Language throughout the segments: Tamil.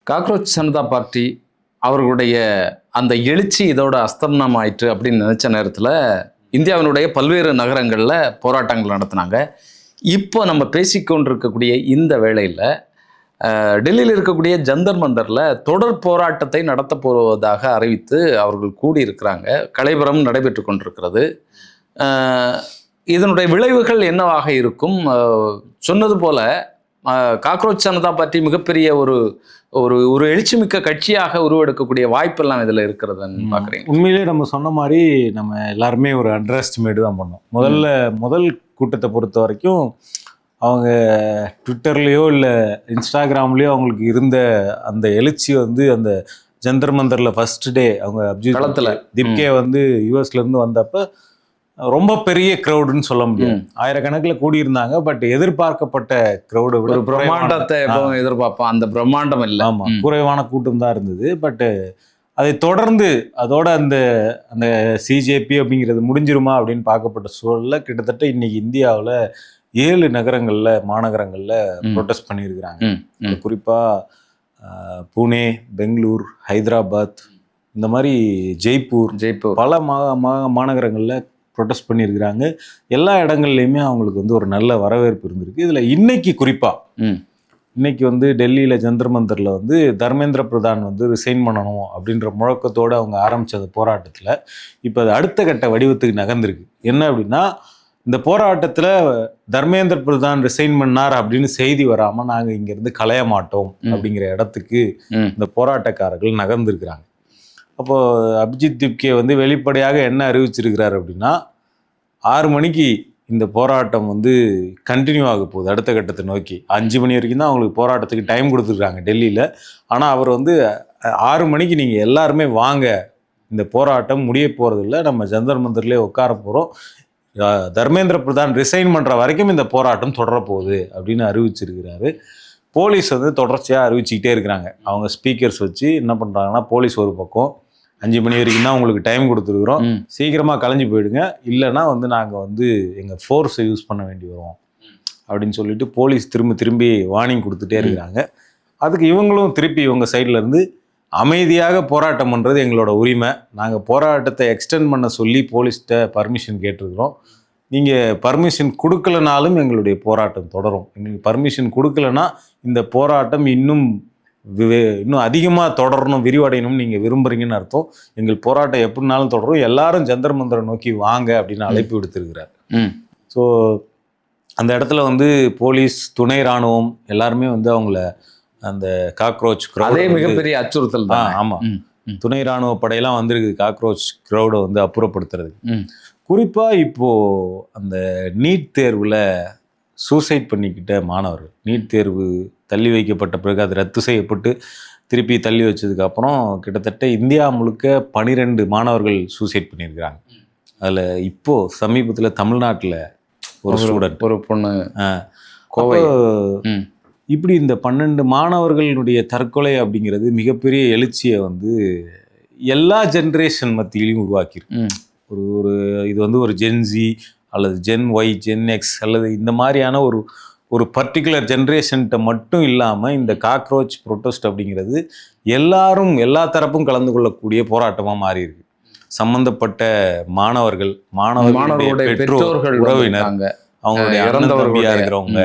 காக்ரோச் ஜனதா பார்ட்டி அவர்களுடைய அந்த எழுச்சி இதோட அஸ்தமனம் ஆயிற்று அப்படின்னு நினைச்ச நேரத்தில் இந்தியாவினுடைய பல்வேறு நகரங்களில் போராட்டங்கள் நடத்தினாங்க. இப்போ நம்ம பேசிக்கொண்டிருக்கக்கூடிய இந்த வேளையில் டெல்லியில் இருக்கக்கூடிய ஜந்தர் மந்தரில் தொடர் போராட்டத்தை நடத்த போவதாக அறிவித்து அவர்கள் கூடியிருக்கிறாங்க. கலைபுரம் நடைபெற்று கொண்டிருக்கிறது. இதனுடைய விளைவுகள் என்னவாக இருக்கும்? சொன்னது போல காக்ரோச் ஜனதா பார்ட்டி மிகப்பெரிய ஒரு ஒரு ஒரு எழுச்சிமிக்க கட்சியாக உருவெடுக்கக்கூடிய வாய்ப்பெல்லாம் இதில் இருக்கிறதுன்னு பார்க்குறீங்க? உண்மையிலே நம்ம சொன்ன மாதிரி நம்ம எல்லாருமே ஒரு அண்டர் எஸ்டிமேட் தான் பண்ணோம். முதல் கூட்டத்தை பொறுத்த வரைக்கும் அவங்க ட்விட்டர்லேயோ இல்லை இன்ஸ்டாகிராம்லேயோ அவங்களுக்கு இருந்த அந்த எழுச்சி வந்து அந்த ஜந்தர் மந்தரில் ஃபர்ஸ்ட் டே அவங்க களத்தில் திப்கே வந்து யூஎஸ்லேருந்து வந்தப்போ ரொம்ப பெரிய க்ரௌடுன்னு சொல்ல முடியும். ஆயிரக்கணக்கில் கூடியிருந்தாங்க. பட் எதிர்பார்க்கப்பட்ட க்ரௌடு விட ஒரு பிரம்மாண்டத்தை எதிர்பார்ப்போம், அந்த பிரம்மாண்டம் இல்லை. ஆமாம், குறைவான கூட்டம் தான் இருந்தது. பட்டு அதை தொடர்ந்து அதோட அந்த அந்த சிஜேபி அப்படிங்கிறது முடிஞ்சிருமா அப்படின்னு பார்க்கப்பட்ட சூழலில் கிட்டத்தட்ட இன்னைக்கு இந்தியாவில் 7 நகரங்களில் மாநகரங்களில் ப்ரொட்டஸ்ட் பண்ணியிருக்கிறாங்க. குறிப்பாக புனே, பெங்களூர், ஹைதராபாத், இந்த மாதிரி ஜெய்ப்பூர் பல மாநகரங்களில் ப்ரொட்டஸ்ட் பண்ணியிருக்கிறாங்க. எல்லா இடங்கள்லையுமே அவங்களுக்கு வந்து ஒரு நல்ல வரவேற்பு இருந்திருக்கு. இதில் இன்னைக்கு குறிப்பாக இன்னைக்கு வந்து டெல்லியில் ஜந்தர் மந்தரில் வந்து தர்மேந்திர பிரதான் வந்து ரிசைன் பண்ணணும் அப்படின்ற முழக்கத்தோடு அவங்க ஆரம்பித்த போராட்டத்தில் இப்போ அது அடுத்த கட்ட வடிவத்துக்கு நகர்ந்துருக்கு. என்ன அப்படின்னா, இந்த போராட்டத்தில் தர்மேந்திர பிரதான் ரிசைன் பண்ணார் அப்படின்னு செய்தி வராமல் நாங்கள் இங்கேருந்து களைய மாட்டோம் அப்படிங்கிற இடத்துக்கு இந்த போராட்டக்காரர்கள் நகர்ந்துருக்கிறாங்க. அப்போது அபிஜித் திப்கே வந்து வெளிப்படையாக என்ன அறிவிச்சிருக்கிறார் அப்படின்னா, 6 மணிக்கு இந்த போராட்டம் வந்து கண்டினியூ ஆக போகுது அடுத்த கட்டத்தை நோக்கி. 5 மணி வரைக்கும் தான் அவங்களுக்கு போராட்டத்துக்கு டைம் கொடுத்துருக்காங்க டெல்லியில். ஆனால் அவர் வந்து 6 மணிக்கு நீங்கள் எல்லாருமே வாங்க, இந்த போராட்டம் முடிய போகிறதில்ல, நம்ம ஜந்தர் மந்தர்லேயே உட்கார போகிறோம், தர்மேந்திர பிரதான் ரிசைன் பண்ணுற வரைக்கும் இந்த போராட்டம் தொடர போகுது அப்படின்னு அறிவிச்சிருக்கிறாரு. போலீஸ் வந்து தொடர்ச்சியாக அறிவிச்சுக்கிட்டே இருக்கிறாங்க. அவங்க ஸ்பீக்கர்ஸ் வச்சு என்ன பண்ணுறாங்கன்னா, போலீஸ் ஒரு பக்கம் 5 மணி வரைக்கும் தான் உங்களுக்கு டைம் கொடுத்துருக்குறோம், சீக்கிரமாக கலைஞ்சி போயிடுங்க, இல்லைனா வந்து நாங்கள் வந்து எங்கள் ஃபோர்ஸை யூஸ் பண்ண வேண்டி வரும் அப்படின்னு சொல்லிட்டு போலீஸ் திரும்பி வார்னிங் கொடுத்துட்டே இருக்கிறாங்க. அதுக்கு இவங்களும் திருப்பி இவங்க சைட்லேருந்து அமைதியாக போராட்டம் பண்ணுறது எங்களோட உரிமை, நாங்கள் போராட்டத்தை எக்ஸ்டெண்ட் பண்ண சொல்லி போலீஸ்கிட்ட பர்மிஷன் கேட்டிருக்கிறோம், நீங்கள் பர்மிஷன் கொடுக்கலனாலும் எங்களுடைய போராட்டம் தொடரும், எங்களுக்கு பர்மிஷன் கொடுக்கலன்னா இந்த போராட்டம் இன்னும் அதிகமாக தொடரணும், விரிவடையணும்னு நீங்கள் விரும்புகிறீங்கன்னு அர்த்தம், எங்கள் போராட்டம் எப்படினாலும் தொடரும், எல்லாரும் ஜந்தர் மந்தரை நோக்கி வாங்க அப்படின்னு அழைப்பு விடுத்திருக்கிறார். ஸோ அந்த இடத்துல வந்து போலீஸ், துணை இராணுவம் எல்லாருமே வந்து அவங்கள அந்த காக்ரோச் அதே மிகப்பெரிய அச்சுறுத்தல் தான். ஆமாம், துணை இராணுவ படையெல்லாம் வந்திருக்கு காக்ரோச் க்ரௌடை வந்து அப்புறப்படுத்துறதுக்கு. குறிப்பாக இப்போது அந்த நீட் தேர்வில் சூசைட் பண்ணிக்கிட்ட மாணவர்கள், நீட் தேர்வு தள்ளி வைக்கப்பட்ட பிறகு அது ரத்து செய்யப்பட்டு திருப்பி தள்ளி வச்சதுக்கப்புறம் கிட்டத்தட்ட இந்தியா முழுக்க 12 மாணவர்கள் சூசைட் பண்ணியிருக்கிறாங்க. அதில் இப்போது சமீபத்தில் தமிழ்நாட்டில் ஒரு ஸ்டூடெண்ட், ஒரு பொண்ணு, கோவை. இப்படி இந்த 12 மாணவர்களுடைய தற்கொலை அப்படிங்கிறது மிகப்பெரிய எழுச்சியை வந்து எல்லா ஜென்ரேஷன் மத்தியிலையும் உருவாக்கியிருக்கு. ஒரு இது வந்து ஒரு ஜென்சி அல்லது ஜென் ஒய், ஜென் எக்ஸ் அல்லது இந்த மாதிரியான ஒரு பர்டிகுலர் ஜென்ரேஷன்கிட்ட மட்டும் இல்லாமல் இந்த காக்ரோச் ப்ரொட்டஸ்ட் அப்படிங்கிறது எல்லா தரப்பும் கலந்து கொள்ளக்கூடிய போராட்டமாக மாறி இருக்கு. சம்பந்தப்பட்ட மாணவர்களுடைய பெற்றோர்கள், உறவினர், அவங்களுடைய இறந்தவர்களா இருக்கிறவங்க,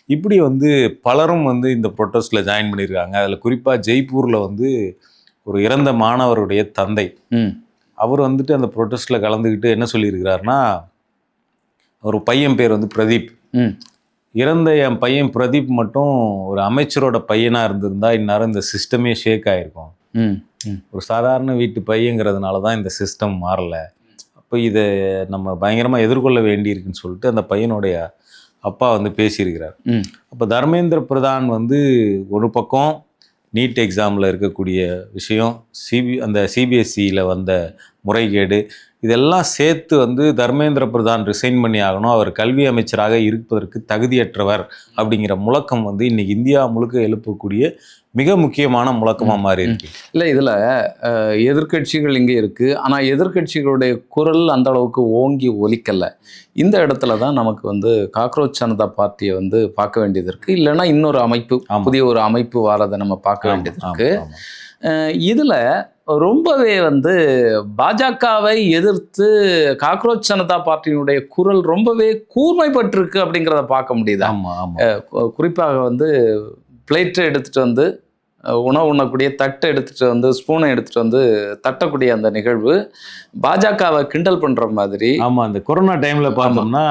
இப்படி வந்து பலரும் வந்து இந்த ப்ரொட்டஸ்ட்ல ஜாயின் பண்ணியிருக்காங்க. அதில் குறிப்பாக ஜெய்ப்பூரில் வந்து ஒரு இறந்த மாணவருடைய தந்தை, அவர் வந்துட்டு அந்த ப்ரொட்டஸ்ட்ல கலந்துக்கிட்டு என்ன சொல்லியிருக்கிறாருன்னா, ஒரு பையன் பேர் வந்து பிரதீப், இறந்த என் பையன் பிரதீப் மட்டும் ஒரு அமைச்சரோட பையனாக இருந்திருந்தா இந்நேரம் இந்த சிஸ்டமே ஷேக் ஆகிருக்கும், ஒரு சாதாரண வீட்டு பையங்கிறதுனால தான் இந்த சிஸ்டம் மாறலை, அப்போ இதை நம்ம பயங்கரமாக எதிர்கொள்ள வேண்டியிருக்குன்னு சொல்லிட்டு அந்த பையனுடைய அப்பா வந்து பேசியிருக்கிறார். அப்போ தர்மேந்திர பிரதான் வந்து ஒரு பக்கம் நீட் எக்ஸாமில் இருக்கக்கூடிய விஷயம், அந்த சிபிஎஸ்சியில் வந்த முறைகேடு, இதெல்லாம் சேர்த்து வந்து தர்மேந்திர பிரதான் ரிசைன் பண்ணி ஆகணும், அவர் கல்வி அமைச்சராக இருப்பதற்கு தகுதியற்றவர் அப்படிங்கிற முழக்கம் வந்து இன்னைக்கு இந்தியா முழுக்க எழுப்பக்கூடிய மிக முக்கியமான முழக்கமா மாறி இருக்கு. இல்லை, இதில் எதிர்க்கட்சிகள் இங்கே இருக்கு, ஆனால் எதிர்க்கட்சிகளுடைய குரல் அந்த அளவுக்கு ஓங்கி ஒலிக்கலை. இந்த இடத்துல தான் நமக்கு வந்து காக்ரோச் ஜனதா பார்ட்டியை வந்து பார்க்க வேண்டியது இருக்கு. இல்லைன்னா இன்னொரு அமைப்பு, புதிய ஒரு அமைப்பு வாரதை நம்ம பார்க்க வேண்டியது இருக்கு. இதில் ரொம்பவே வந்து பாஜகவை எதிர்த்து காக்ரோச் ஜனதா பார்ட்டியினுடைய குரல் ரொம்பவே கூர்மைப்பட்டிருக்கு அப்படிங்கிறத பார்க்க முடியுது. குறிப்பாக வந்து பிளேட்டை எடுத்துட்டு வந்து உணவு உண்ணக்கூடிய தட்டை எடுத்துட்டு வந்து ஸ்பூனை எடுத்துட்டு வந்து தட்டக்கூடிய அந்த நிகழ்வு பாஜகவை கிண்டல் பண்ற மாதிரி. அந்த கொரோனா டைம்ல பார்த்தோம்னா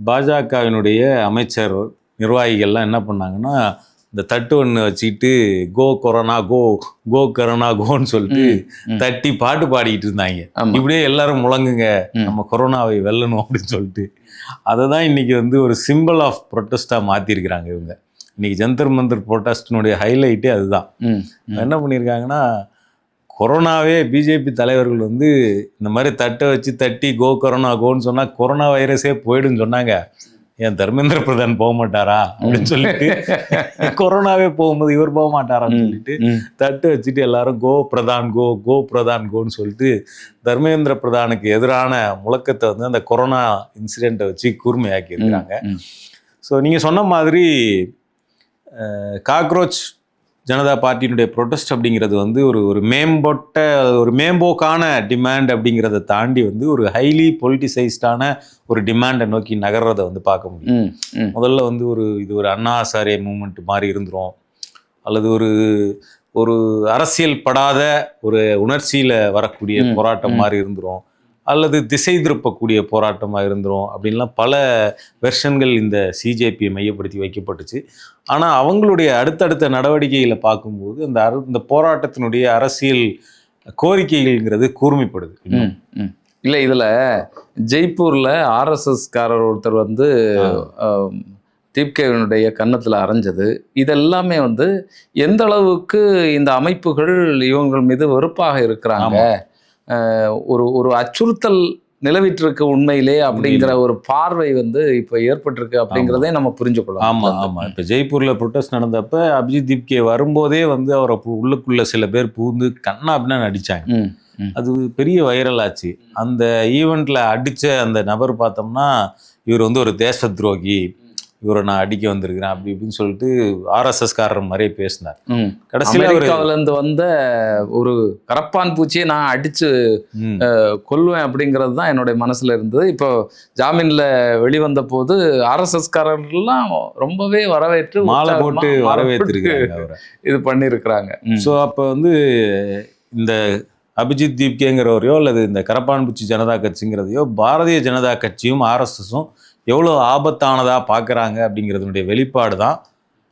பாஜகவினுடைய அமைச்சர் நிர்வாகிகள்லாம் என்ன பண்ணாங்கன்னா, இந்த தட்டு ஒன்று வச்சுக்கிட்டு கோ கொரோனா கோ, கோ கொரோனா கோன்னு சொல்லிட்டு தட்டி பாட்டு பாடிக்கிட்டு இருந்தாங்க. இப்படியே எல்லாரும் முழங்குங்க, நம்ம கொரோனாவை வெல்லணும் அப்படின்னு சொல்லிட்டு. அதை தான் இன்னைக்கு வந்து ஒரு சிம்பிள் ஆஃப் ப்ரொட்டஸ்டா மாத்திருக்கிறாங்க இவங்க. இன்னைக்கு ஜந்தர் மந்தர் ப்ரொட்டஸ்டினுடைய ஹைலைட்டே அதுதான். என்ன பண்ணியிருக்காங்கன்னா, கொரோனாவே பிஜேபி தலைவர்கள் வந்து இந்த மாதிரி தட்டை வச்சு தட்டி கோ கொரோனா கோன்னு சொன்னா கொரோனா வைரஸே போயிடுன்னு சொன்னாங்க. ஏன் தர்மேந்திர பிரதான் போக மாட்டாரா அப்படின்னு சொல்லிட்டு, கொரோனாவே போகும்போது இவர் போக மாட்டாரான்னு சொல்லிட்டு தட்டு வச்சுட்டு எல்லாரும் கோ பிரதான் கோ, கோ பிரதான் கோன்னு சொல்லிட்டு தர்மேந்திர பிரதானுக்கு எதிரான முழக்கத்தை வந்து அந்த கொரோனா இன்சிடென்ட்டை வச்சு கூர்மையாக்கி இருக்கிறாங்க. ஸோ நீங்கள் சொன்ன மாதிரி காக்ரோச் ஜனதா பார்ட்டியினுடைய ப்ரொட்டஸ்ட் அப்படிங்கிறது வந்து ஒரு மேம்போக்கான டிமாண்ட் அப்படிங்கிறத தாண்டி வந்து ஒரு ஹைலி பொலிட்டிசைஸ்டான ஒரு டிமாண்டை நோக்கி நகர்றதை வந்து பார்க்க முடியும். முதல்ல வந்து இது ஒரு அண்ணா ஹசாரே மூமெண்ட் மாதிரி இருந்துரும், அல்லது ஒரு அரசியல் படாத ஒரு உணர்ச்சியில் வரக்கூடிய போராட்டம் மாதிரி இருந்துரும், அல்லது திசை திருப்பக்கூடிய போராட்டமாக இருந்துரும் அப்படின்லாம் பல வெர்ஷன்கள் இந்த சிஜேபியை மையப்படுத்தி வைக்கப்பட்டுச்சு. ஆனால் அவங்களுடைய அடுத்தடுத்த நடவடிக்கைகளை பார்க்கும்போது இந்த போராட்டத்தினுடைய அரசியல் கோரிக்கைகள்ங்கிறது கூர்மைப்படுது. இல்லை, இதில் ஜெய்ப்பூரில் ஆர்எஸ்எஸ்காரர் ஒருத்தர் வந்து தீப்கேவினுடைய கன்னத்தில் அரைஞ்சது, இதெல்லாமே வந்து எந்த அளவுக்கு இந்த அமைப்புகள் இவங்கள் மீது வெறுப்பாக இருக்கிறாங்க, ஒரு அச்சுறுத்தல் நிலவிட்டிருக்கு உண்மையிலே அப்படிங்கிற ஒரு பார்வை வந்து இப்போ ஏற்பட்டிருக்கு அப்படிங்கிறதே நம்ம புரிஞ்சுக்கொள்ளலாம். ஆமாம். இப்போ ஜெய்ப்பூரில் ப்ரொட்டஸ்ட் நடந்தப்ப அபிஜித் தீப்கே வரும்போதே வந்து அவரை உள்ளுக்குள்ள சில பேர் பூந்து கண்ணா அப்படின்னு நடிச்சாங்க. அது பெரிய வைரல் ஆச்சு. அந்த ஈவெண்ட்ல அடிச்ச அந்த நபர் பார்த்தோம்னா, இவர் வந்து ஒரு தேச துரோகி, இவரை நான் அடிக்க வந்திருக்கிறேன் அப்படி இப்படின்னு சொல்லிட்டு ஆர்எஸ்எஸ் காரர் மாதிரியே பேசினார். கடைசியில் அமெரிக்காவிலேருந்து வந்த ஒரு கரப்பான் பூச்சியை நான் அடிச்சு கொல்லுவேன் அப்படிங்கிறது தான் என்னுடைய மனசுல இருந்தது. இப்போ ஜாமீன்ல வெளிவந்த போது ஆர்எஸ்எஸ் காரர்கள்லாம் ரொம்பவே வரவேற்று மாலை போட்டு வரவேற்றிருக்காங்க, இது பண்ணியிருக்கிறாங்க. ஸோ அப்போ வந்து இந்த அபிஜித் தீப்கேங்கிறவரையோ அல்லது இந்த கரப்பான் பூச்சி ஜனதா கட்சிங்கிறதையோ பாரதிய ஜனதா கட்சியும் ஆர்எஸ்எஸும் எவ்வளோ ஆபத்தானதாக பார்க்குறாங்க அப்படிங்கிறதுனுடைய வெளிப்பாடு தான்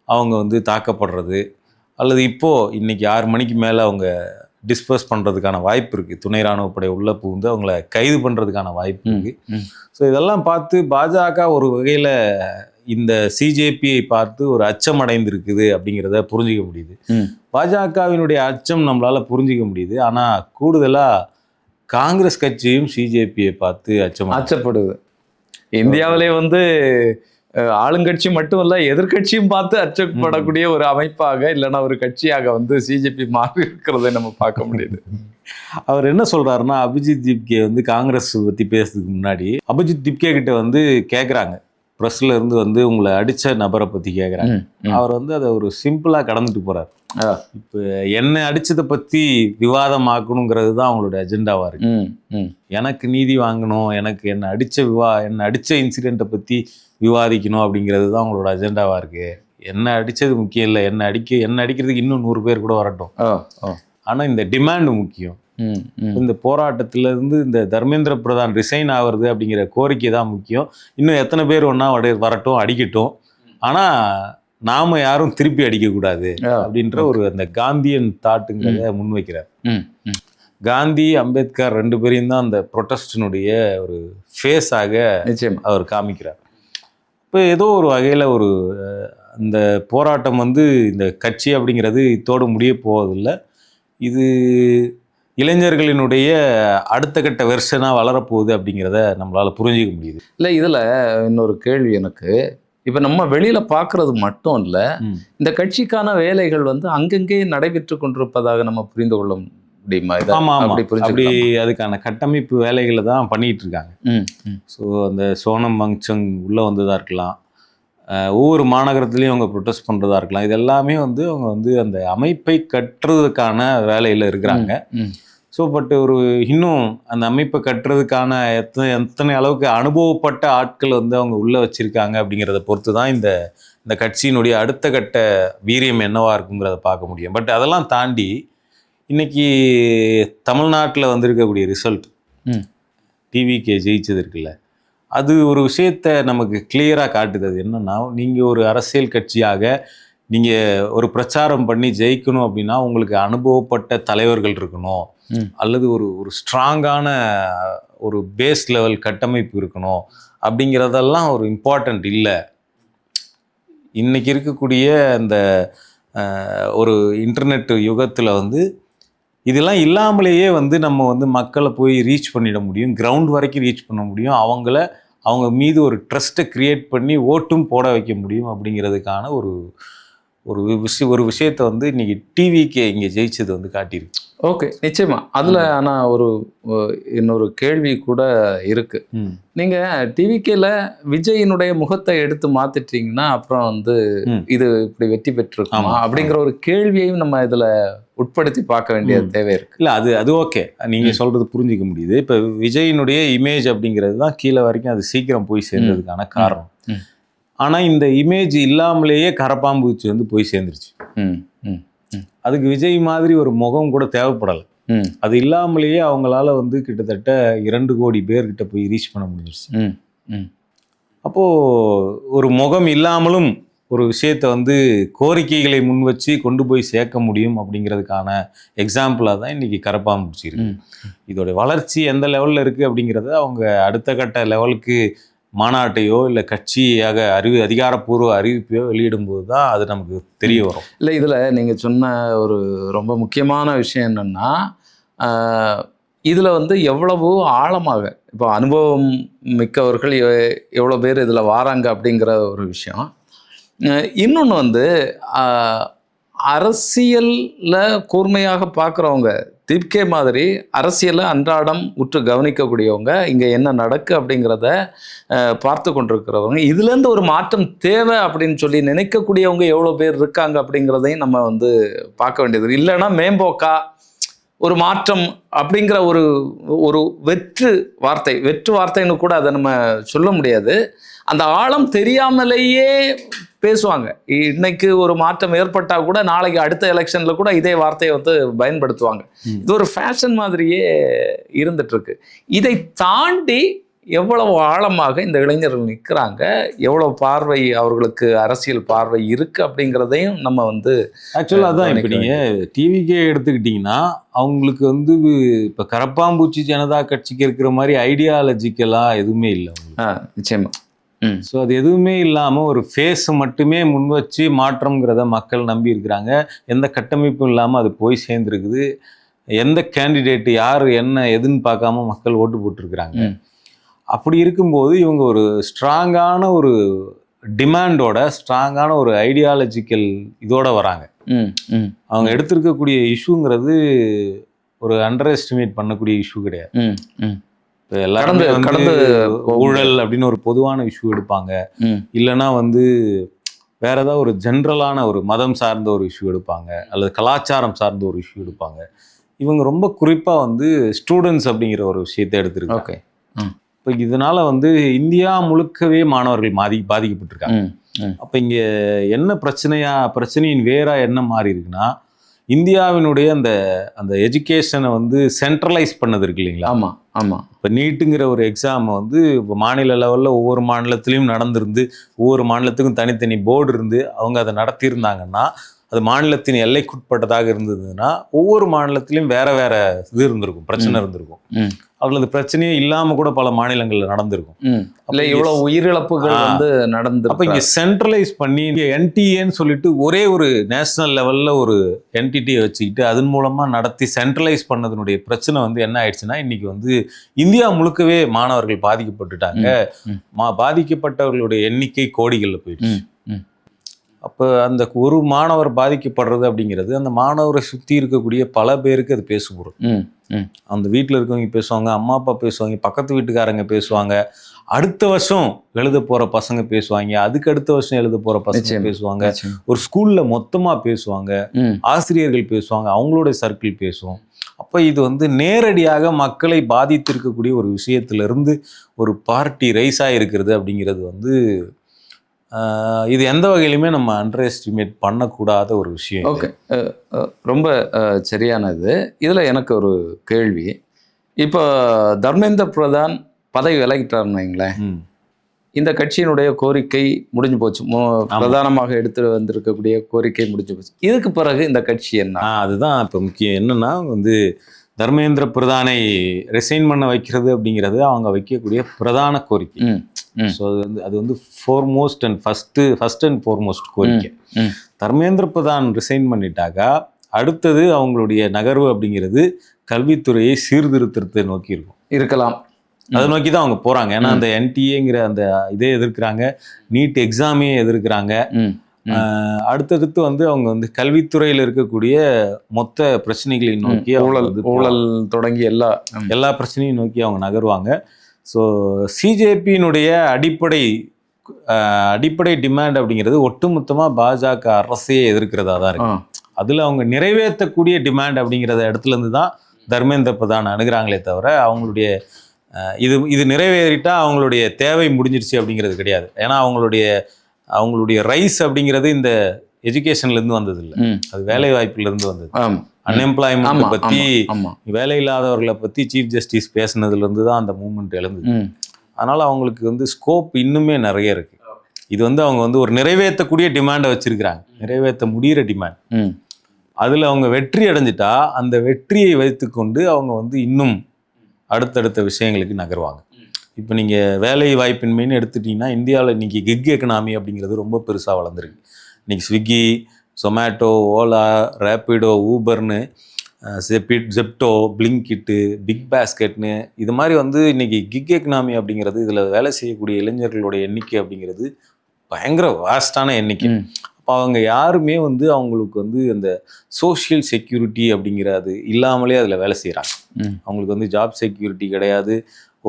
அவங்க வந்து தாக்கப்படுறது. அல்லது இப்போது இன்றைக்கி 6 மணிக்கு மேலே அவங்க டிஸ்பர்ஸ் பண்ணுறதுக்கான வாய்ப்பு இருக்குது. துணை இராணுவப்படை உள்ளே புகுந்து அவங்கள கைது பண்ணுறதுக்கான வாய்ப்பு இருக்குது. ஸோ இதெல்லாம் பார்த்து பாஜக ஒரு வகையில் இந்த சிஜேபியை பார்த்து ஒரு அச்சம் அடைந்திருக்குது அப்படிங்கிறத புரிஞ்சிக்க முடியுது. பாஜகவினுடைய அச்சம் நம்மளால் புரிஞ்சிக்க முடியுது. ஆனால் கூடுதலாக காங்கிரஸ் கட்சியும் சிஜேபியை பார்த்து அச்சப்படுது. இந்தியாவிலே வந்து ஆளுங்கட்சி மட்டும் இல்லை, எதிர்கட்சியும் பார்த்து அச்சப்படக்கூடிய ஒரு அமைப்பாக இல்லைன்னா ஒரு கட்சியாக வந்து சிஜேபி மாறி இருக்கிறத நம்ம பார்க்க முடியுது. அவர் என்ன சொல்றாருன்னா, அபிஜித் தீப்கே வந்து காங்கிரஸ் பற்றி பேசுறதுக்கு முன்னாடி அபிஜித் தீப்கே கிட்ட வந்து கேட்குறாங்க, ப்ரெஸ்ல இருந்து வந்து உங்களை அடித்த நபரை பற்றி கேட்குறாங்க. அவர் வந்து அதை ஒரு சிம்பிளாக கடந்துட்டு போறார். இப்போ என்னை அடிச்சதை பற்றி விவாதம் ஆக்கணுங்கிறது தான் அவங்களோட அஜெண்டாவாக இருக்கு. எனக்கு நீதி வாங்கணும், என்னை அடித்த இன்சிடெண்ட்டை பற்றி விவாதிக்கணும் அப்படிங்கிறது தான் அவங்களோட அஜெண்டாவாக இருக்கு. என்ன அடித்தது முக்கியம் இல்லை, என்ன அடிக்கிறதுக்கு இன்னும் 100 பேர் கூட வரட்டும். ஆனால் இந்த டிமாண்டு முக்கியம். இந்த போராட்டத்திலேருந்து இந்த தர்மேந்திர பிரதான் ரிசைன் ஆகிறது அப்படிங்கிற கோரிக்கை தான் முக்கியம். இன்னும் எத்தனை பேர் ஒன்றா வரட்டும், அடிக்கட்டும், ஆனால் நாம யாரும் திருப்பி அடிக்கக்கூடாது அப்படின்ற ஒரு அந்த காந்தியன் தாட்டுங்கிறத முன்வைக்கிறார். காந்தி அம்பேத்கர் 2 பேரையும் தான் அந்த ப்ரொட்டஸ்டினுடைய ஒரு ஃபேஸாக அவர் காமிக்கிறார். இப்போ ஏதோ ஒரு வகையில் அந்த போராட்டம் வந்து இந்த கட்சி அப்படிங்கிறது இதோடு முடிய போவதில்லை. இது இளைஞர்களினுடைய அடுத்த கட்ட வெர்ஷனாக வளரப்போகுது அப்படிங்கிறத நம்மளால் புரிஞ்சிக்க முடியுது. இல்லை, இதில் இன்னொரு கேள்வி எனக்கு. இப்போ நம்ம வெளியில் பார்க்குறது மட்டும் இல்லை, இந்த கட்சிக்கான வேலைகள் வந்து அங்கங்கே நடைபெற்று கொண்டிருப்பதாக நம்ம புரிந்து கொள்ள முடியுமா? அப்படி அதுக்கான கட்டமைப்பு வேலைகளை தான் பண்ணிட்டு இருக்காங்க. ஸோ அந்த சோனம் வங்சங் உள்ளே வந்ததாக இருக்கலாம், ஒவ்வொரு மாநகரத்துலேயும் அவங்க ப்ரொட்டஸ்ட் பண்ணுறதா இருக்கலாம், இது எல்லாமே வந்து அவங்க வந்து அந்த அமைப்பை கட்டுறதுக்கான வேலையில் இருக்கிறாங்க. ஸோ பட் இன்னும் அந்த அமைப்பை கட்டுறதுக்கான எத்தனை அளவுக்கு அனுபவப்பட்ட ஆட்கள் வந்து அவங்க உள்ளே வச்சுருக்காங்க அப்படிங்கிறத பொறுத்து தான் இந்த கட்சியினுடைய அடுத்த கட்ட வீரியம் என்னவா இருக்குங்கிறத பார்க்க முடியும். பட் அதெல்லாம் தாண்டி இன்னைக்கு தமிழ்நாட்டில் வந்திருக்கக்கூடிய ரிசல்ட், டிவிகே ஜெயிச்சது இருக்குல்ல, அது ஒரு விஷயத்த நமக்கு கிளியராக காட்டுது. அது என்னன்னா, நீங்கள் ஒரு அரசியல் கட்சியாக நீங்கள் ஒரு பிரச்சாரம் பண்ணி ஜெயிக்கணும் அப்படின்னா உங்களுக்கு அனுபவப்பட்ட தலைவர்கள் இருக்கணும், அல்லது ஒரு ஸ்ட்ராங்கான ஒரு பேஸ் லெவல் கட்டமைப்பு இருக்கணும். அப்படிங்கிறதெல்லாம் ஒரு இம்பார்ட்டண்ட் இல்லை. இன்னைக்கு இருக்கக்கூடிய இந்த ஒரு இன்டர்நெட் யுகத்தில் வந்து இதெல்லாம் இல்லாமலேயே வந்து நம்ம வந்து மக்களை போய் ரீச் பண்ணிட முடியும், கிரவுண்ட் வரைக்கும் ரீச் பண்ண முடியும், அவங்க மீது ஒரு ட்ரஸ்ட்டை கிரியேட் பண்ணி ஓட்டும் போட வைக்க முடியும். அப்படிங்கிறதுக்கான ஒரு விஷயத்தை வந்து இன்னைக்கு டிவிக்கே இங்கே ஜெயிச்சது வந்து காட்டியிருக்கு. ஓகே, நிச்சயமா. அதில் ஆனால் இன்னொரு கேள்வி கூட இருக்கு. நீங்கள் டிவிக்கேல விஜயினுடைய முகத்தை எடுத்து மாத்திட்டீங்கன்னா அப்புறம் வந்து இது இப்படி வெற்றி பெற்றிருக்குமா அப்படிங்கிற ஒரு கேள்வியையும் நம்ம இதில் உட்படுத்தி பார்க்க வேண்டிய தேவை இருக்கு. இல்லை, அது ஓகே, நீங்கள் சொல்றது புரிஞ்சிக்க முடியுது. இப்போ விஜயினுடைய இமேஜ் அப்படிங்கிறது தான் கீழே வரைக்கும் அது சீக்கிரம் போய் சேர்ந்ததுக்கான காரணம். ஆனால் இந்த இமேஜ் இல்லாமலேயே கரப்பாம்பூச்சி வந்து போய் சேர்ந்துருச்சு. அதுக்கு விஜய் மாதிரி ஒரு முகம் கூட தேவைப்படலை. அது இல்லாமலேயே அவங்களால வந்து கிட்டத்தட்ட 2 கோடி பேர்கிட்ட போய் ரீச் பண்ண முடிஞ்சிருச்சு. அப்போது ஒரு முகம் இல்லாமலும் ஒரு விஷயத்தை வந்து கோரிக்கைகளை முன் வச்சு கொண்டு போய் சேர்க்க முடியும் அப்படிங்கிறதுக்கான எக்ஸாம்பிளாக தான் இன்றைக்கி கரப்பாம்பூச்சி இருக்கு. இதோடைய வளர்ச்சி எந்த லெவலில் இருக்குது அப்படிங்கிறத அவங்க அடுத்த கட்ட லெவலுக்கு மாநாட்டையோ இல்லை கட்சியாக அதிகாரப்பூர்வ அறிவிப்பையோ வெளியிடும்போது தான் அது நமக்கு தெரிய வரும். இல்லை, இதில் நீங்கள் சொன்ன ஒரு ரொம்ப முக்கியமான விஷயம் என்னென்னா, இதில் வந்து எவ்வளவோ ஆழமாக இப்போ அனுபவம் மிக்கவர்கள் எவ்வளோ பேர் இதில் வாராங்க அப்படிங்கிற ஒரு விஷயம். இன்னொன்று வந்து அரசியலில் கூர்மையாக பார்க்குறவங்க, தீப்கே மாதிரி அரசியலை அன்றாடம் உற்று கவனிக்கக்கூடியவங்க, இங்கே என்ன நடக்கு அப்படிங்கிறத பார்த்து கொண்டிருக்கிறவங்க, இதுலேருந்து ஒரு மாற்றம் தேவை அப்படின்னு சொல்லி நினைக்கக்கூடியவங்க எவ்வளோ பேர் இருக்காங்க அப்படிங்கிறதையும் நம்ம வந்து பார்க்க வேண்டியது. இல்லைன்னா மேம்போக்கா ஒரு மாற்றம் அப்படிங்கிற ஒரு வெற்று வார்த்தைன்னு கூட அதை நம்ம சொல்ல முடியாது. அந்த ஆழம் தெரியாமலேயே பேசுவாங்க. இன்னைக்கு ஒரு மாற்றம் ஏற்பட்டால் கூட நாளைக்கு அடுத்த எலெக்ஷனில் கூட இதே வார்த்தையை வந்து பயன்படுத்துவாங்க. இது ஒரு ஃபேஷன் மாதிரியே இருந்துட்டு இருக்கு. இதை தாண்டி எவ்வளவு ஆழமாக இந்த இளைஞர்கள் நிற்கிறாங்க, எவ்வளவு பார்வை அவர்களுக்கு அரசியல் பார்வை இருக்கு அப்படிங்கிறதையும் நம்ம வந்து ஆக்சுவலாக தான். இப்போ நீங்கள் டிவிக்கே எடுத்துக்கிட்டிங்கன்னா அவங்களுக்கு வந்து இப்போ கரப்பாம்பூச்சி ஜனதா கட்சிக்கு இருக்கிற மாதிரி ஐடியாலஜிக்கலாக எதுவுமே இல்லை. நிச்சயமா. ஸோ அது எதுவுமே இல்லாமல் ஒரு ஃபேஸ் மட்டுமே முன் வச்சு மாற்றம்ங்கிறத மக்கள் நம்பி இருக்கிறாங்க. எந்த கட்டமைப்பும் இல்லாமல் அது போய் சேர்ந்துருக்குது. எந்த கேண்டிடேட்டு யார் என்ன எதுன்னு பார்க்காம மக்கள் ஓட்டு போட்டுருக்குறாங்க. அப்படி இருக்கும்போது இவங்க ஒரு ஸ்ட்ராங்கான ஒரு டிமாண்டோட, ஸ்ட்ராங்கான ஒரு ஐடியாலஜிக்கல் இதோட வராங்க. அவங்க எடுத்திருக்கக்கூடிய இஷ்யூங்கிறது ஒரு அண்டர் எஸ்டிமேட் பண்ணக்கூடிய இஷ்யூ கிடையாது. எல்லாருமே வந்து ஊழல் அப்படின்னு ஒரு பொதுவான இஷ்யூ எடுப்பாங்க, இல்லைன்னா வந்து வேற ஏதாவது ஒரு ஜென்ரலான ஒரு மதம் சார்ந்த ஒரு இஷ்யூ எடுப்பாங்க, அல்லது கலாச்சாரம் சார்ந்த ஒரு இஷ்யூ எடுப்பாங்க. இவங்க ரொம்ப குறிப்பாக வந்து ஸ்டூடெண்ட்ஸ் அப்படிங்கிற ஒரு விஷயத்தை எடுத்திருக்காங்க. இப்போ இதனால வந்து இந்தியா முழுக்கவே மாணவர்கள் பாதிக்கப்பட்டிருக்காங்க. அப்போ இங்கே என்ன பிரச்சனையின் வேறா என்ன மாறி இருக்குன்னா, இந்தியாவினுடைய அந்த எஜுகேஷனை வந்து சென்ட்ரலைஸ் பண்ணது இருக்கு இல்லைங்களா? ஆமாம். இப்போ நீட்டுங்கிற ஒரு எக்ஸாம் வந்து இப்போ மாநில லெவலில் ஒவ்வொரு மாநிலத்திலையும் நடந்திருந்து, ஒவ்வொரு மாநிலத்துக்கும் தனித்தனி போர்டு இருந்து அவங்க அதை நடத்தியிருந்தாங்கன்னா அது மாநிலத்தின் எல்லைக்குட்பட்டதாக இருந்ததுன்னா ஒவ்வொரு மாநிலத்திலையும் வேற வேற இது இருந்திருக்கும், பிரச்சனை இருந்திருக்கும். அல்லது பிரச்சனையே இல்லாம கூட பல மாநிலங்கள்ல நடந்திருக்கும். இல்ல இவ்வளவு உயிரிழப்புகள் வந்து நடந்து. அப்ப இங்க சென்ட்ரலைஸ் பண்ணி என்டிஏன்னு சொல்லிட்டு ஒரே ஒரு நேஷனல் லெவல்ல ஒரு என்டிட்டியை வச்சுக்கிட்டு அதன் மூலமா நடத்தி சென்ட்ரலைஸ் பண்ணதனுடைய பிரச்சனை வந்து என்ன ஆயிடுச்சுன்னா, இன்னைக்கு வந்து இந்தியா முழுக்கவே மாணவர்கள் பாதிக்கப்பட்டுட்டாங்க. பாதிக்கப்பட்டவர்களுடைய எண்ணிக்கை கோடிகள்ல போயிடுச்சு. அப்போ அந்த ஒரு மாணவர் பாதிக்கப்படுறது அப்படிங்கிறது அந்த மாணவரை சுற்றி இருக்கக்கூடிய பல பேருக்கு அது பேசுபொருள். அந்த வீட்டில் இருக்கவங்க பேசுவாங்க, அம்மா அப்பா பேசுவாங்க, பக்கத்து வீட்டுக்காரங்க பேசுவாங்க, அடுத்த வருஷம் எழுத போகிற பசங்க பேசுவாங்க, அதுக்கு அடுத்த வருஷம் எழுத போகிற பசங்க பேசுவாங்க, ஒரு ஸ்கூலில் மொத்தமாக பேசுவாங்க, ஆசிரியர்கள் பேசுவாங்க, அவங்களோட சர்க்கிள் பேசுவோம். அப்போ இது வந்து நேரடியாக மக்களை பாதித்திருக்கக்கூடிய ஒரு விஷயத்திலிருந்து ஒரு பார்ட்டி ரைஸ் ஆகிருக்கிறது அப்படிங்கிறது வந்து இது எந்த வகையிலுமே நம்ம அண்டர் எஸ்டிமேட் பண்ணக்கூடாத ஒரு விஷயம். ஓகே, ரொம்ப சரியானது. இதில் எனக்கு ஒரு கேள்வி. இப்போ தர்மேந்திர பிரதான் பதவி விலகிட்டாருன்னு வைங்களேன், இந்த கட்சியினுடைய கோரிக்கை முடிஞ்சு போச்சு. பிரதானமாக எடுத்து வந்திருக்கக்கூடிய கோரிக்கை முடிஞ்சு போச்சு. இதுக்கு பிறகு இந்த கட்சி என்ன? அதுதான் இப்போ முக்கியம். என்னன்னா வந்து தர்மேந்திர பிரதானை ரிசைன் பண்ண வைக்கிறது அப்படிங்கிறது அவங்க வைக்கக்கூடிய பிரதான கோரிக்கை. ஸோ அது வந்து foremost and first and foremost கோரிக்கை. தர்மேந்திர பிரதான் ரிசைன் பண்ணிட்டாக்கா அடுத்தது அவங்களுடைய நகர்வு அப்படிங்கிறது கல்வித்துறையை சீர்திருத்தத்தை நோக்கி இருக்கலாம். அதை நோக்கி தான் அவங்க போறாங்க. ஏன்னா அந்த என்டிஏங்கிற அந்த இதே எதிர்க்கிறாங்க, நீட் எக்ஸாமே எதிர்க்கிறாங்க. அடுத்தடுத்து வந்து அவங்க வந்து கல்வித்துறையில் இருக்கக்கூடிய மொத்த பிரச்சனைகளை நோக்கி ஊழல் தொடங்கி எல்லா பிரச்சனையும் நோக்கி அவங்க நகருவாங்க. ஸோ சிஜேபியினுடைய அடிப்படை டிமாண்ட் அப்படிங்கிறது ஒட்டுமொத்தமாக பாஜக அரசையே எதிர்க்கிறதா தான் இருக்கு. அதில் அவங்க நிறைவேற்றக்கூடிய டிமாண்ட் அப்படிங்கிறத இடத்துல இருந்து தான் தர்மேந்திர பிரதான் அணுகிறாங்களே தவிர அவங்களுடைய இது நிறைவேறிட்டா அவங்களுடைய தேவை முடிஞ்சிருச்சு அப்படிங்கிறது கிடையாது. ஏன்னா அவங்களுடைய ரைஸ் அப்படிங்கிறது இந்த எஜுகேஷன்லேருந்து வந்தது இல்லை, அது வேலை வாய்ப்புலேருந்து வந்தது. அன்எம்ப்ளாய்மெண்ட் பற்றி, வேலை இல்லாதவர்களை பற்றி சீஃப் ஜஸ்டிஸ் பேசினதுலேருந்து தான் அந்த மூவ்மெண்ட் எழுந்தது. அதனால் அவங்களுக்கு வந்து ஸ்கோப் இன்னுமே நிறைய இருக்கு. இது வந்து அவங்க வந்து ஒரு நிறைவேற்றக்கூடிய டிமாண்டை வச்சிருக்கிறாங்க, நிறைவேற்ற முடிகிற டிமாண்ட். அதில் அவங்க வெற்றி அடைஞ்சிட்டா அந்த வெற்றியை வைத்துக்கொண்டு அவங்க வந்து இன்னும் அடுத்தடுத்த விஷயங்களுக்கு நகருவாங்க. இப்போ நீங்கள் வேலை வாய்ப்பின்மைன்னு எடுத்துட்டிங்கன்னா இந்தியாவில் இன்றைக்கி கிக் எக்கனாமி அப்படிங்கிறது ரொம்ப பெருசாக வளர்ந்துருக்கு. இன்றைக்கி Swiggy, Zomato, Ola, Rapido, ஊபர்னு, Zepto, Blinkit, big பாஸ்கெட்னு இது மாதிரி வந்து இன்றைக்கி கிக் எக்கனாமி அப்படிங்கிறது, இதில் வேலை செய்யக்கூடிய இளைஞர்களோட எண்ணிக்கை அப்படிங்கிறது பயங்கர வாஸ்டான எண்ணிக்கை. அப்போ அவங்க யாருமே வந்து அவங்களுக்கு வந்து அந்த சோஷியல் செக்யூரிட்டி அப்படிங்கிறது இல்லாமலே அதில் வேலை செய்கிறாங்க. அவங்களுக்கு வந்து ஜாப் செக்யூரிட்டி கிடையாது,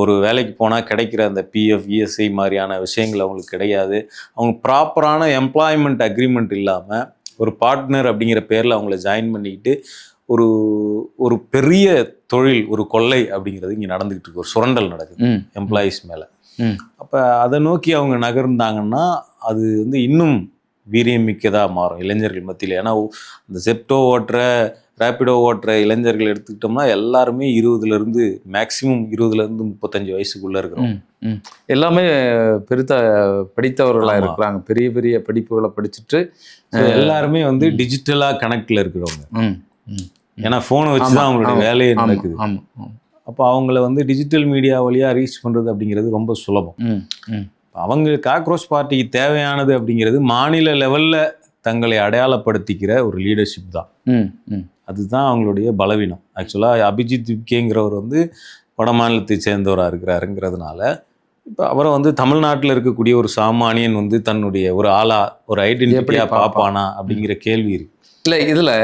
ஒரு வேலைக்கு போனால் கிடைக்கிற அந்த பிஎஃப், இஎஸ்ஐ மாதிரியான விஷயங்கள் அவங்களுக்கு கிடையாது. அவங்க ப்ராப்பரான எம்ப்ளாய்மெண்ட் அக்ரிமெண்ட் இல்லாமல் ஒரு பார்ட்னர் அப்படிங்கிற பேரில் அவங்கள ஜாயின் பண்ணிக்கிட்டு ஒரு பெரிய தொழில், ஒரு கொள்ளை அப்படிங்கிறது இங்கே நடந்துக்கிட்டு இருக்கு. ஒரு சுரண்டல் நடக்குது எம்ப்ளாயீஸ் மேலே. அப்போ அதை நோக்கி அவங்க நகர்ந்தாங்கன்னா அது வந்து இன்னும் வீரியம் மிக்கதாக மாறும் இளைஞர்கள் மத்தியில். ஏன்னா இந்த ஜெப்டோ ஓட்டுற, ரேப்பிடோ ஓட்டுற இளைஞர்கள் எடுத்துக்கிட்டோம்னா எல்லாருமே 20 மேக்சிமம் 20 35 வயசுக்குள்ளே இருக்கிறோம். எல்லாமே படித்தவர்களாக இருக்கிறாங்க, பெரிய பெரிய படிப்புகளை படிச்சுட்டு எல்லாருமே வந்து டிஜிட்டலாக கனெக்டில் இருக்கிறவங்க. ஏன்னா ஃபோனை வச்சு தான் அவங்களுடைய வேலையே நடக்குது. அப்போ அவங்கள வந்து டிஜிட்டல் மீடியா வழியாக ரீச் பண்ணுறது அப்படிங்கிறது ரொம்ப சுலபம். அவங்க காக்ரோச் பார்ட்டிக்கு தேவையானது அப்படிங்கிறது மாநில லெவலில் தங்களை அடையாளப்படுத்திக்கிற ஒரு லீடர்ஷிப் தான். அதுதான் அவங்களுடைய பலவீனம். ஆக்சுவலாக அபிஜித் விப்கேங்கிறவர் வந்து வட மாநிலத்தை சேர்ந்தவராக இருக்கிறாருங்கிறதுனால இப்போ அவரை வந்து தமிழ்நாட்டில் இருக்கக்கூடிய ஒரு சாமானியன் வந்து தன்னுடைய ஒரு ஒரு ஐடென்டிட்டியாக பார்ப்பானா அப்படிங்கிற கேள்வி இருக்கு. இல்லை, இதில்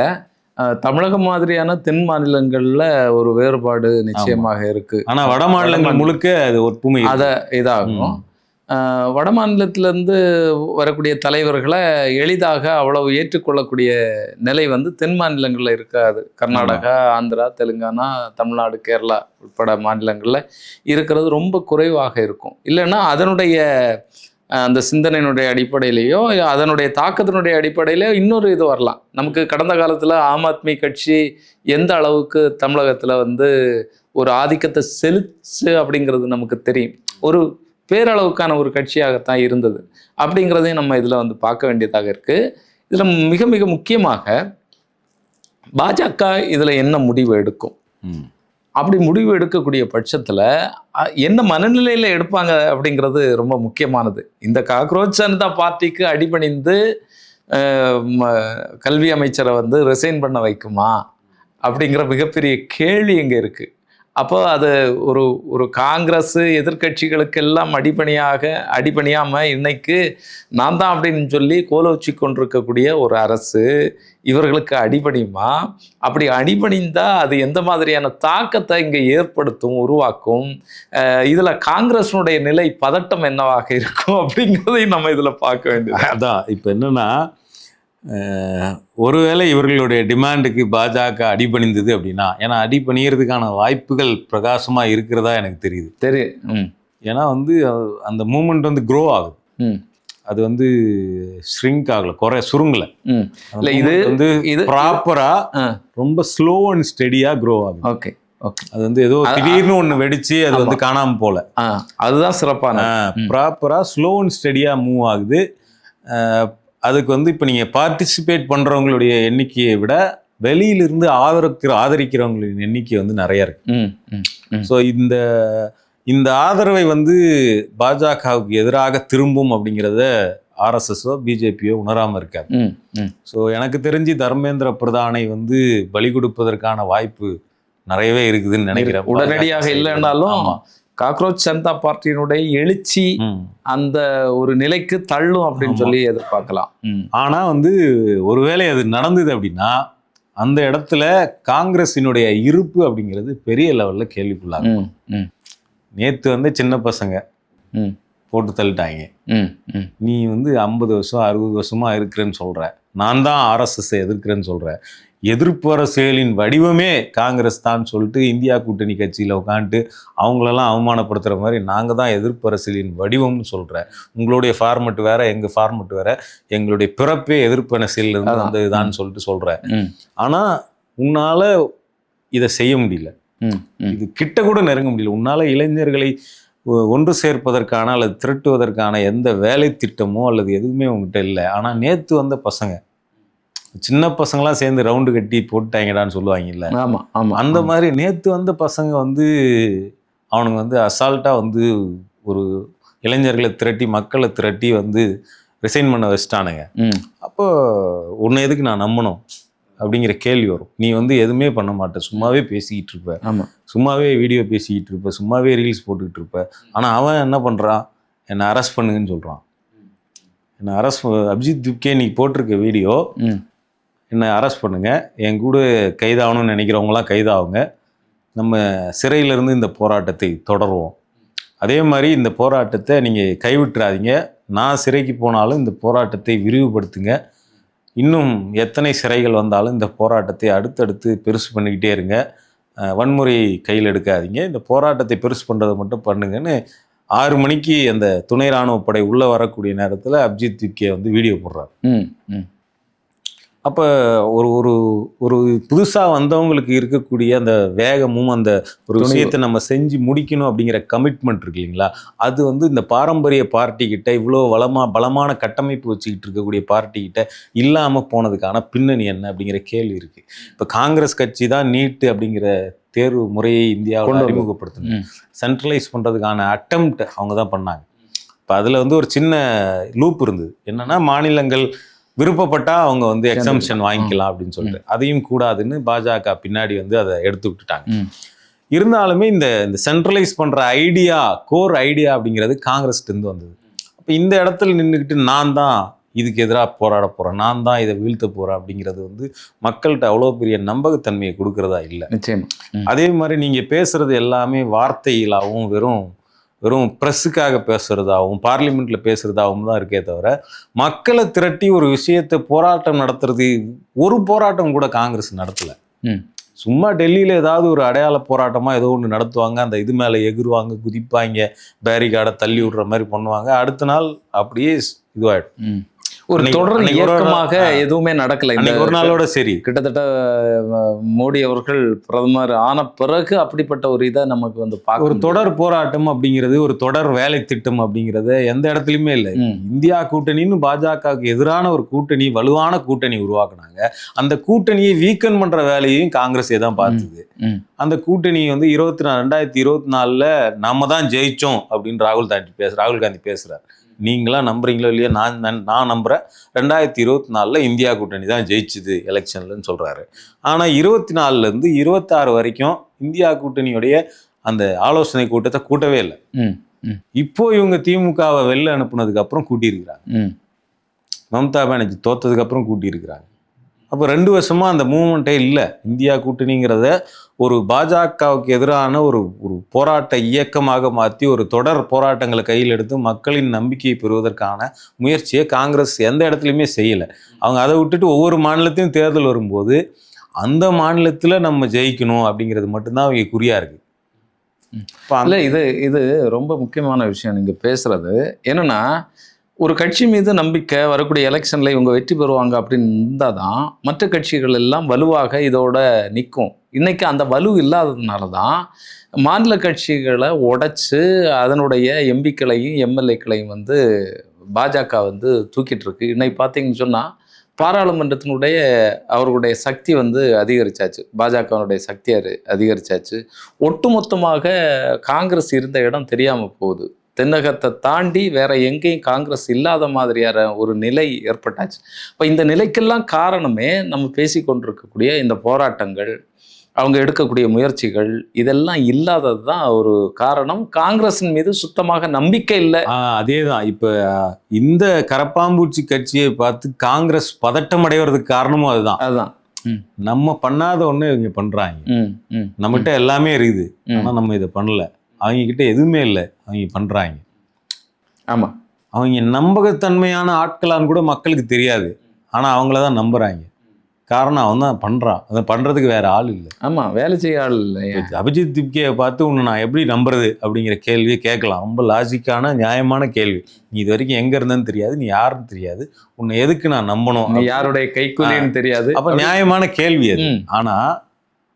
தமிழகம் மாதிரியான தென் மாநிலங்களில் ஒரு வேறுபாடு நிச்சயமாக இருக்கு. ஆனால் வட மாநிலங்கள் முழுக்க அது ஒப்புமை அதை இதாகும். வட மாநிலத்திலேருந்து வரக்கூடிய தலைவர்களை எளிதாக அவ்வளவு ஏற்றுக்கொள்ளக்கூடிய நிலை வந்து தென் மாநிலங்களில் இருக்காது. கர்நாடகா, ஆந்திரா, தெலுங்கானா, தமிழ்நாடு, கேரளா உட்பட மாநிலங்களில் இருக்கிறது ரொம்ப குறைவாக இருக்கும். இல்லைன்னா அதனுடைய அந்த சிந்தனையினுடைய அடிப்படையிலேயோ அதனுடைய தாக்கத்தினுடைய அடிப்படையிலையோ இன்னொரு இது வரலாம். நமக்கு கடந்த காலத்தில் ஆம் ஆத்மி கட்சி எந்த அளவுக்கு தமிழகத்தில் வந்து ஒரு ஆதிக்கத்தை செலுத்து அப்படிங்கிறது நமக்கு தெரியும். ஒரு பேரளவுக்கான ஒரு கட்சியாகத்தான் இருந்தது அப்படிங்கிறதையும் நம்ம இதில் வந்து பார்க்க வேண்டியதாக இருக்குது. இதில் மிக மிக முக்கியமாக பாஜக இதில் என்ன முடிவு எடுக்கும்? அப்படி முடிவு எடுக்கக்கூடிய பட்சத்தில் என்ன மனநிலையில் எடுப்பாங்க அப்படிங்கிறது ரொம்ப முக்கியமானது. இந்த காக்ரோச் ஜனதா பார்ட்டிக்கு அடிபணிந்து கல்வி அமைச்சரை வந்து ரிசைன் பண்ண வைக்குமா அப்படிங்கிற மிகப்பெரிய கேள்வி இங்கே இருக்குது. அப்போ அது ஒரு காங்கிரஸ் எதிர்கட்சிகளுக்கெல்லாம் அடிபணியாமல் இன்னைக்கு நான் தான் அப்படின்னு சொல்லி கோலோச்சி கொண்டிருக்கக்கூடிய ஒரு அரசு இவர்களுக்கு அடிபணியுமா? அப்படி அடிபணிந்தால் அது எந்த மாதிரியான தாக்கத்தை இங்கே ஏற்படுத்தும், உருவாக்கும்? இதில் காங்கிரஸினுடைய நிலை பதட்டம் என்னவாக இருக்கும் அப்படிங்கிறதையும் நம்ம இதில் பார்க்க வேண்டியது. அதான் இப்போ என்னன்னா, ஒருவேளை இவர்களுடைய டிமாண்டுக்கு பாஜக அடிபணிந்தது அப்படின்னா, ஏன்னா அடிபணிகிறதுக்கான வாய்ப்புகள் பிரகாசமாக இருக்கிறதா எனக்கு தெரியுது. ஏன்னா வந்து அந்த மூமெண்ட் வந்து க்ரோ ஆகுது. அது வந்து ஷ்ரிங்க் ஆகல, சுருங்கலை. இல்லை, இது வந்து ப்ராப்பரா ரொம்ப ஸ்லோ அண்ட் ஸ்டெடியா க்ரோ ஆகுது. Okay okay. அது வந்து ஏதோ திடீர்னு ஒன்று வெடிச்சு அது வந்து காணாம போல. அதுதான் சிறப்பான. ப்ராப்பரா ஸ்லோ அண்ட் ஸ்டெடியா மூவ் ஆகுது. அதுக்கு வந்து இப்போ நீங்கள் பார்ட்டிசிபேட் பண்ணுறவங்களுடைய எண்ணிக்கையை விட வெளியிலிருந்து ஆதரிக்கிறவங்களின் எண்ணிக்கை வந்து நிறைய இருக்கு. ஸோ இந்த ஆதரவை வந்து பாஜகவுக்கு எதிராக திரும்பும் அப்படிங்கிறத ஆர்எஸ்எஸோ பிஜேபியோ உணராமல் இருக்காது. ஸோ எனக்கு தெரிஞ்சு தர்மேந்திர பிரதானை வந்து பலி கொடுப்பதற்கான வாய்ப்பு நிறையவே இருக்குதுன்னு நினைக்கிறேன். உடனடியாக இல்லைன்னாலும் காக்ரோச் ஜனதா பார்ட்டியினுடைய எழுச்சி அந்த ஒரு நிலைக்கு தள்ளும் அப்படின்னு சொல்லி எதிர்பார்க்கலாம். ஆனா வந்து ஒருவேளை அது நடந்தது அப்படின்னா அந்த இடத்துல காங்கிரஸினுடைய இருப்பு அப்படிங்கிறது பெரிய லெவல்ல கேள்விக்குள்ளாகும். நேத்து வந்து சின்ன பசங்க போட்டு தள்ளிட்டாங்க. நீ வந்து 50 வருஷம் 60 வருஷமா இருக்கிறேன்னு சொல்ற, நான் தான் ஆர்எஸ்எஸ் எதிர்க்கிறேன்னு சொல்ற, எதிர்ப்பு அரசியலின் வடிவமே காங்கிரஸ் தான் சொல்லிட்டு இந்தியா கூட்டணி கட்சியில் உட்காந்துட்டு அவங்களெல்லாம் அவமானப்படுத்துகிற மாதிரி நாங்கள் தான் எதிர்ப்பு அரசியலின் வடிவம்னு சொல்கிறேன். உங்களுடைய ஃபார்மெட் வேற, எங்கள் ஃபார்மெட் வேற, எங்களுடைய பிறப்பே எதிர்ப்பு அரசியலிருந்து வந்ததுதான் சொல்லிட்டு சொல்கிறேன். ஆனால் உன்னால் இதை செய்ய முடியல, இது கிட்ட கூட நெருங்க முடியல. உன்னால் இளைஞர்களை ஒன்று சேர்ப்பதற்கான அல்லது திரட்டுவதற்கான எந்த வேலை திட்டமோ அல்லது எதுவுமே உங்ககிட்ட இல்லை. ஆனால் நேற்று வந்த பசங்க, சின்ன பசங்களாம் சேர்ந்து ரவுண்டு கட்டி போட்டாங்கடான்னு சொல்லுவாங்கல்ல, அந்த மாதிரி நேற்று வந்த பசங்க வந்து அவனுங்க வந்து அசால்ட்டாக வந்து ஒரு இளைஞர்களை திரட்டி மக்களை திரட்டி வந்து ரிசைன் பண்ண வச்சுட்டானுங்க. அப்போ உன்னை எதுக்கு நான் நம்பணும் அப்படிங்கிற கேள்வி வரும். நீ வந்து எதுவுமே பண்ண மாட்டேன், சும்மாவே பேசிக்கிட்டு இருப்ப, சும்மாவே வீடியோ பேசிக்கிட்டு இருப்ப, சும்மாவே ரீல்ஸ் போட்டுக்கிட்டு இருப்ப. ஆனால் அவன் என்ன பண்ணுறான், என்னை அரெஸ்ட் பண்ணுங்கன்னு சொல்கிறான். என்னை அரெஸ்ட் அபிஜித் துப்கே நீ போட்டிருக்க வீடியோ, என்னை அரெஸ்ட் பண்ணுங்க, என் கூட கைதாகணும்னு நினைக்கிறவங்களாம் கைதாகுங்க, நம்ம சிறையிலேருந்து இந்த போராட்டத்தை தொடருவோம். அதே மாதிரி இந்த போராட்டத்தை நீங்கள் கைவிட்டுறாதீங்க, நான் சிறைக்கு போனாலும் இந்த போராட்டத்தை விரிவுபடுத்துங்க, இன்னும் எத்தனை சிறைகள் வந்தாலும் இந்த போராட்டத்தை அடுத்தடுத்து பெருசு பண்ணிக்கிட்டே இருங்க, வன்முறையை கையில் எடுக்காதீங்க, இந்த போராட்டத்தை பெருசு பண்ணுறதை மட்டும் பண்ணுங்கன்னு 6 மணிக்கு அந்த துணை இராணுவ படை உள்ளே வரக்கூடிய நேரத்தில் அபிஜித் துப்கே வந்து வீடியோ போடுறாரு. அப்போ ஒரு ஒரு ஒரு புதுசாக வந்தவங்களுக்கு இருக்கக்கூடிய அந்த வேகமும் அந்த ஒரு விஷயத்தை நம்ம செஞ்சு முடிக்கணும் அப்படிங்கிற கமிட்மெண்ட் இருக்கு இல்லைங்களா, அது வந்து இந்த பாரம்பரிய பார்ட்டிக்கிட்ட இவ்வளோ பலமான கட்டமைப்பு வச்சுக்கிட்டு இருக்கக்கூடிய பார்ட்டிக்கிட்ட இல்லாமல் போனதுக்கான பின்னணி என்ன அப்படிங்கிற கேள்வி இருக்குது. இப்போ காங்கிரஸ் கட்சி தான் நீட்டு அப்படிங்கிற தேர்வு முறையை இந்தியாவில் அறிமுகப்படுத்தணும், சென்ட்ரலைஸ் பண்ணுறதுக்கான அட்டெம்ப்ட் அவங்க தான் பண்ணாங்க. இப்போ அதில் வந்து ஒரு சின்ன லூப் இருந்தது, என்னென்னா மாநிலங்கள் விருப்பப்பட்டா அவங்க வந்து எக்ஸம்ஷன் வாங்கிக்கலாம் அப்படின்னு சொல்லிட்டு, அதையும் கூடாதுன்னு பாஜக பின்னாடி வந்து அதை எடுத்து விட்டுட்டாங்க. இருந்தாலுமே இந்த சென்ட்ரலைஸ் பண்ற ஐடியா, கோர் ஐடியா அப்படிங்கிறது காங்கிரஸ்லேருந்து வந்தது. அப்போ இந்த இடத்துல நின்றுக்கிட்டு நான் தான் இதுக்கு எதிராக போராட போறேன், நான் தான் இதை வீழ்த்த போறேன் அப்படிங்கிறது வந்து மக்கள்கிட்ட அவ்வளோ பெரிய நம்பகத்தன்மையை கொடுக்கறதா இல்லை. அதே மாதிரி நீங்க பேசுறது எல்லாமே வார்த்தைகளாகவும் வெறும் ப்ரெஸ்ஸுக்காக பேசுறதாகவும் பார்லிமெண்ட்ல பேசுறதாகவும் தான் இருக்கே தவிர, மக்களை திரட்டி ஒரு விஷயத்தை போராட்டம் நடத்துறது ஒரு போராட்டம் கூட காங்கிரஸ் நடத்தல. சும்மா டெல்லியில ஏதாவது ஒரு அடையாள போராட்டமா ஏதோ ஒன்று நடத்துவாங்க, அந்த இது மேலே எகுருவாங்க, குதிப்பாங்க, பேரிகார்டை தள்ளி விடுற மாதிரி பண்ணுவாங்க, அடுத்த நாள் அப்படியே இதுவாயிடும். ஒரு தொடர் அன்னைக்கு இயக்கமாக எதுவுமே நடக்கல. அன்னைக்கு ஒரு நாளோட சரி. கிட்டத்தட்ட மோடி அவர்கள் பிரதமர் ஆன பிறகு அப்படிப்பட்ட ஒரு இதை நமக்கு வந்து ஒரு தொடர் போராட்டம் அப்படிங்கிறது, ஒரு தொடர் வேலை திட்டம் அப்படிங்கிறது எந்த இடத்துலயுமே இல்லை. இந்தியா கூட்டணின்னு பாஜகவுக்கு எதிரான ஒரு கூட்டணி, வலுவான கூட்டணி உருவாக்குனாங்க. அந்த கூட்டணியை வீக்கன் பண்ற வேலையையும் காங்கிரஸே தான் பார்த்தது. அந்த கூட்டணி வந்து 2024 நம்ம தான் ஜெயிச்சோம் அப்படின்னு ராகுல் காந்தி பேசுறாரு. நீங்களா நம்புறீங்களோ இல்லையா, நான் நம்புறேன் 2024 இந்தியா கூட்டணி தான் ஜெயிச்சுது எலெக்ஷன்லன்னு சொல்றாரு. ஆனா 24 இருந்து 26 வரைக்கும் இந்தியா கூட்டணியுடைய அந்த ஆலோசனை கூட்டத்தை கூட்டவே இல்லை. இப்போ இவங்க திமுகவை வெளில அனுப்புனதுக்கு அப்புறம் கூட்டியிருக்கிறாங்க. மம்தா பானர்ஜி தோத்ததுக்கு அப்புறம் கூட்டியிருக்கிறாங்க. அப்போ 2 வருஷமா அந்த மூவ்மெண்ட்டே இல்லை. இந்தியா கூட்டணிங்கிறத ஒரு பாஜகவுக்கு எதிரான ஒரு போராட்ட இயக்கமாக மாற்றி ஒரு தொடர் போராட்டங்களை கையில் எடுத்து மக்களின் நம்பிக்கையை பெறுவதற்கான முயற்சியை காங்கிரஸ் எந்த இடத்துலையுமே செய்யலை. அவங்க அதை விட்டுட்டு ஒவ்வொரு மாநிலத்தையும் தேர்தல் வரும்போது அந்த மாநிலத்தில் நம்ம ஜெயிக்கணும் அப்படிங்கிறது மட்டும்தான் அவங்க குறியா இருக்கு. இல்லை, இது ரொம்ப முக்கியமான விஷயம் நீங்கள் பேசுறது. என்னன்னா, ஒரு கட்சி மீது நம்பிக்கை வரக்கூடிய எலெக்ஷனில் இவங்க வெற்றி பெறுவாங்க அப்படின்னு இருந்தால் தான் மற்ற கட்சிகள் எல்லாம் வலுவாக இதோட நிற்கும். இன்னைக்கு அந்த வலு இல்லாததுனால தான் மாநில கட்சிகளை உடைச்சு அதனுடைய எம்பிக்களையும் எம்எல்ஏக்களையும் வந்து பாஜக வந்து தூக்கிட்டு இருக்கு. இன்னைக்கு பார்த்தீங்கன்னு சொன்னால் பாராளுமன்றத்தினுடைய அவர்களுடைய சக்தி வந்து அதிகரிச்சாச்சு, பாஜகனுடைய சக்தி அதிகரிச்சாச்சு. ஒட்டுமொத்தமாக காங்கிரஸ் இருந்த இடம் தெரியாமல் போகுது. தென்னகத்தை தாண்டி வேற எங்கேயும் காங்கிரஸ் இல்லாத மாதிரியான ஒரு நிலை ஏற்பட்டாச்சு. இப்போ இந்த நிலைக்கெல்லாம் காரணமே நம்ம பேசி கொண்டிருக்கக்கூடிய இந்த போராட்டங்கள், அவங்க எடுக்கக்கூடிய முயற்சிகள், இதெல்லாம் இல்லாதது தான் ஒரு காரணம். காங்கிரஸின் மீது சுத்தமாக நம்பிக்கை இல்லை. அதே தான். இப்போ இந்த கரப்பாம்பூச்சி கட்சியை பார்த்து காங்கிரஸ் பதட்டம் அடைவதற்கு காரணமும் அதுதான். நம்ம பண்ணாத ஒண்ணு இவங்க பண்றாங்க. நம்மகிட்ட எல்லாமே இருக்குது, ஆனா நம்ம இதை பண்ணல. அவங்க கிட்ட எதுவுமே இல்லை, அவங்க பண்றாங்க. ஆமா, அவங்க நம்பகத்தன்மையான ஆட்களான்னு கூட மக்களுக்கு தெரியாது, ஆனா அவங்கள தான் நம்புறாங்க. காரணம் அவன் தான் பண்றான், அதை பண்றதுக்கு வேற ஆள் இல்லை. ஆமா, வேலை செய்ய ஆள் இல்லை. அபிஜித் திப்கேயை பார்த்து உன்னை நான் எப்படி நம்புறது அப்படிங்கிற கேள்வியை கேட்கலாம். ரொம்ப லாஜிக்கான நியாயமான கேள்வி. நீ இது வரைக்கும் எங்க இருந்தேன்னு தெரியாது, நீ யாருன்னு தெரியாது, உன்னை எதுக்கு நான் நம்பணும், நீ யாருடைய கைக்கூலின்னு தெரியாது. அப்ப நியாயமான கேள்வி அது. ஆனா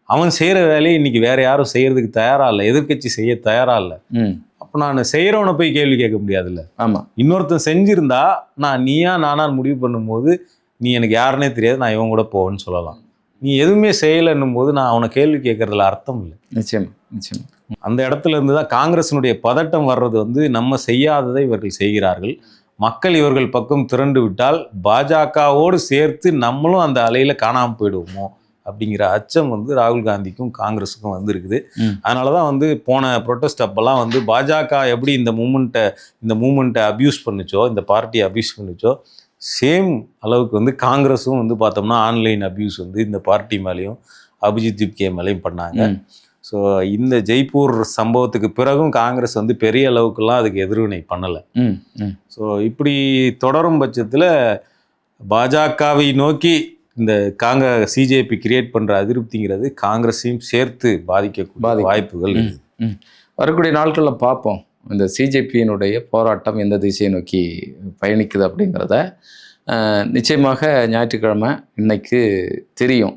அவன் செய்யற வேலையை இன்னைக்கு வேற யாரும் செய்யறதுக்கு தயாரா இல்லை, எதிர்கட்சி செய்ய தயாரா இல்லை. அப்ப நான் செய்யறவனை போய் கேள்வி கேட்க முடியாதுல்ல. ஆமா, இன்னொருத்தன் செஞ்சிருந்தா நான் நீயா நானான்னு முடிவு பண்ணும்போது நீ எனக்கு யாருன்னே தெரியாது, நான் இவன் கூட போவேன்னு சொல்லலாம். நீ எதுவுமே செய்யலைன்னும் போது நான் அவனை கேள்வி கேட்கறதுல அர்த்தம் இல்லை. நிச்சயமா அந்த இடத்துல இருந்து தான் காங்கிரஸினுடைய பதட்டம் வர்றது வந்து நம்ம செய்யாததை இவர்கள் செய்கிறார்கள். மக்கள் இவர்கள் பக்கம் திரண்டு விட்டால் பாஜகவோடு சேர்த்து நம்மளும் அந்த அலையில காணாமல் போயிடுவோமோ அப்படிங்கிற அச்சம் வந்து ராகுல் காந்திக்கும் காங்கிரஸுக்கும் வந்திருக்குது. அதனாலதான் வந்து போன ப்ரொட்டஸ்ட் அப்பெல்லாம் வந்து பாஜக எப்படி இந்த மூமெண்ட்டை அபியூஸ் பண்ணுச்சோ, இந்த பார்ட்டியை அபியூஸ் பண்ணுச்சோ, சேம் அளவுக்கு வந்து காங்கிரஸும் வந்து பார்த்தோம்னா ஆன்லைன் அபியூஸ் வந்து இந்த பார்ட்டி மேலேயும் அபிஜித் திப்கே மேலேயும் பண்ணாங்க. ஸோ இந்த ஜெய்ப்பூர் சம்பவத்துக்கு பிறகும் காங்கிரஸ் வந்து பெரிய அளவுக்குலாம் அதுக்கு எதிர்வினை பண்ணலை. ஸோ இப்படி தொடரும் பட்சத்தில் பாஜகவை நோக்கி இந்த சிஜேபி கிரியேட் பண்ணுற அதிருப்திங்கிறது காங்கிரஸையும் சேர்த்து பாதிக்கக்கூடிய வாய்ப்புகள். வரக்கூடிய நாட்களில் பார்ப்போம் இந்த சிஜேபியினுடைய போராட்டம் எந்த திசையை நோக்கி பயணிக்குது அப்படிங்கிறத. நிச்சயமாக ஞாயிற்றுக்கிழமை இன்னைக்கு தெரியும்,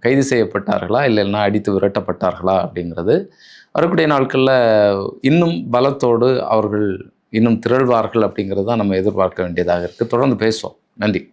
கைது செய்யப்பட்டார்களா இல்லைன்னா அடித்து விரட்டப்பட்டார்களா அப்படிங்கிறது. வரக்கூடிய நாட்களில் இன்னும் பலத்தோடு அவர்கள் இன்னும் திரள்வார்கள் அப்படிங்கிறது தான் நம்ம எதிர்பார்க்க வேண்டியதாக இருக்குது. தொடர்ந்து பேசுவோம். நன்றி.